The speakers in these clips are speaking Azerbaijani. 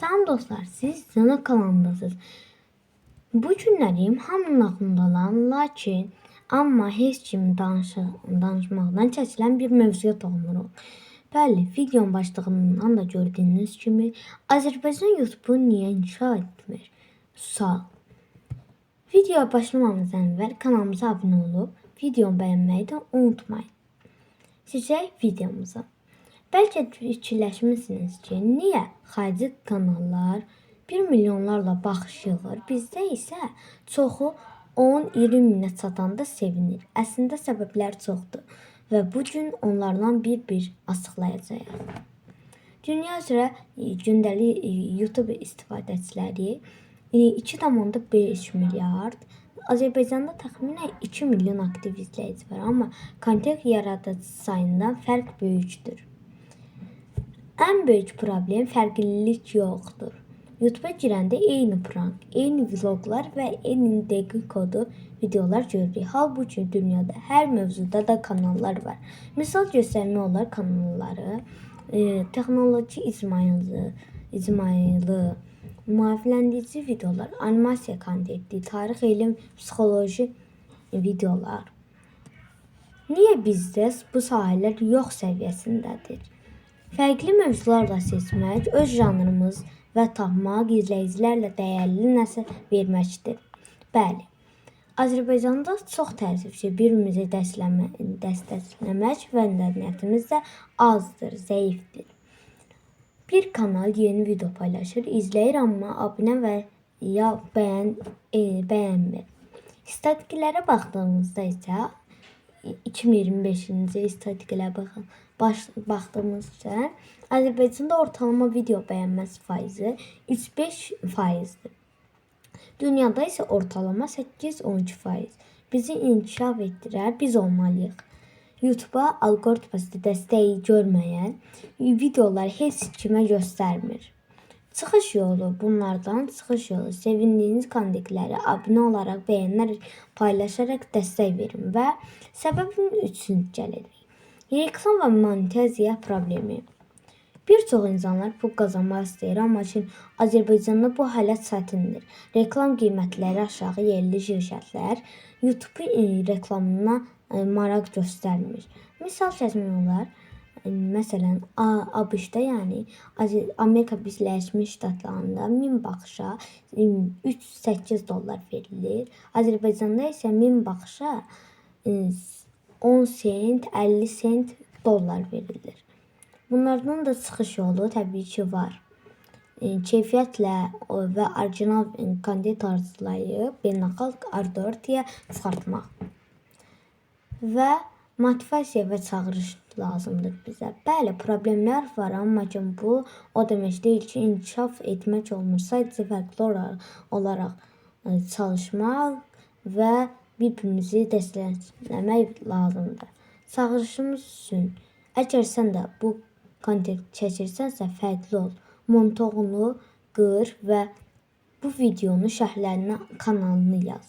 Salam dostlar, siz Zana kanalındasınız. Bu günlərim hamının aklında olan, lakin amma heç kim danışmaqdan çəkilən bir mövzuya toxunuruq. Bəli, videonun başlığından da gördüyünüz kimi Azərbaycan YouTube'u niyə inşa etmir? Sual. Videoya başlamamızdan əvvəl kanalımıza abunə olub, videonu bəyənməyi də unutmayın. Sizə videomuza. Bəlkə fikirləşmisiniz ki, niyə xarici kanallar 1 milyonlarla baxış yığır, bizdə isə çoxu 10-20 minə çatanda sevinir. Əslində səbəblər çoxdur və bu gün onlardan bir-bir açıqlayacağıq. Dünya üzrə gündəlik YouTube istifadəçiləri 2,5 milyard, Azərbaycanda təxminən 2 milyon aktiv izləyici var, amma kontent yaradıcı sayından fərq böyükdür. Ən böyük problem fərqlilik yoxdur. YouTube'a girəndə eyni prank, eyni vloqlar və eyni dedikodu videolar görürük. Halbuki dünyada hər mövzuda da kanallar var. Misal göstərmək olar kanalları, texnoloji icmalı, maarifləndirici videolar, animasiya kontenti, tarix, elm, psixoloji videolar. Niyə bizdə bu sahələr yox səviyyəsindədir? Fərqli mövzularla seçmək, öz janrımız və tapmaq, izləyicilərlə dəyərli nəsə verməkdir. Bəli, Azərbaycanda çox təəssüf ki, bir-birimizi dəstəkləmək və mədəniyyətimiz də azdır, zəifdir. Bir kanal yeni video paylaşır, izləyir, amma abunə və ya bəyənmir. İstatistiklərə baxdığımızda isə 2025-ci istatistiklərə baxdığımızda Azərbaycanda ortalama video bəyənməsi faizi 3-5%-dir. Dünyada isə ortalama 8-12%. Bizi inkişaf etdirər, biz olmalıyıq. YouTube'a algoritması dəstəyi görməyən videolar heç kimə göstərmir. Çıxış yolu bunlardan sevindiyiniz kontentləri abunə olaraq, bəyənərək, paylaşaraq dəstək verin və səbəbin üçün gəlirik. Reklam və monetizatsiya problemi. Bir çox insanlar pul qazanmaq istəyir, amma Azərbaycanda bu hələ çətindir. Reklam qiymətləri aşağı yerli şirkətlər YouTube reklamına maraq göstərmir. Misal çəkmək olar. Məsələn, ABŞ-da, yəni Amerika Birləşmiş Ştatlarında 1000 baxışa $3-8 verilir. Azərbaycanda isə 1000 baxışa 10 sent, 50 sent dollar verilir. Bunlardan da çıxış yolu təbii ki var. Keyfiyyətlə və orijinal kontent arzulayıb beynəlxalq auditoriyaya çıxartmaq. Və motivasiya və çağırış lazımdır bizə. Bəli, problemlər var, amma bu o demək deyil ki, inkişaf etmək olmur. Sadəcə fərqli olaraq çalışmaq və bir-birimizi dəstəkləmək lazımdır. Çağırışımız üçün, əgər sən də bu kontent çəkirsənsə fərqli ol. Montoğunu qır və bu videonun şərhlərinə kanalını yaz.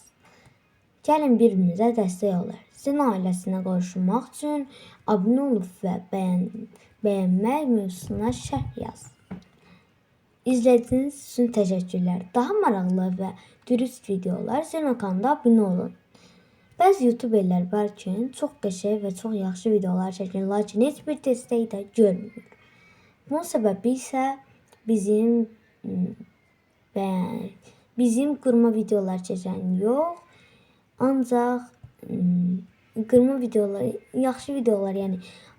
Gəlin bir-birimizə dəstək olaq. Sizin ailəsinə qoşulmaq üçün abunə olub və bəyənmək mövzusuna şərh yaz. İzlədiyiniz üçün təşəkkürlər. Daha maraqlı və dürüst videolar üçün kanalda abunə olun. Bəzi YouTuberlər var ki, çox qəşəng və çox yaxşı videolar çəkir, lakin heç bir dəstək də görmür. Bunun səbəbi isə bizim qırma videolar çəkən yox, ancaq qırma videolar, yaxşı videolar, yəni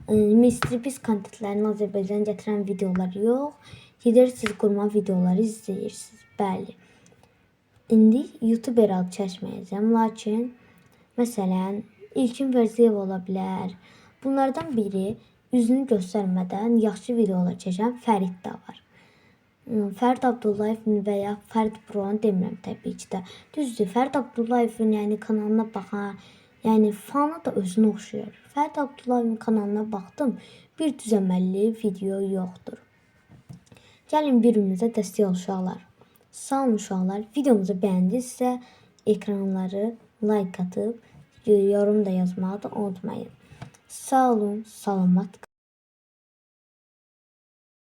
MrBeast kontentlərini Azərbaycana gətirən videolar yox, gedirsiniz qırma videoları izləyirsiniz. Bəli. İndi YouTuber ad çəkməyəcəm, lakin məsələn, İlkin Verziyev ola bilər. Bunlardan biri üzünü göstərmədən yaxşı videolar çəkən Fərid də var. Fərid Abdullayevin və ya Fərid Pro'nu demirəm təbii ki də. Düzdür, Fərid Abdullayevin kanalına baxan, yəni fanı da özünə oxşayır. Fərid Abdullayevin kanalına baxdım, bir düzəməlli video yoxdur. Gəlin bir-birimizə dəstək ol uşaqlar. Sağ olun uşaqlar. Videomuzu bəyəndinizsə ekranları like atıb, yorum da yazmağı da unutmayın. Sağ olun, salamat qalın.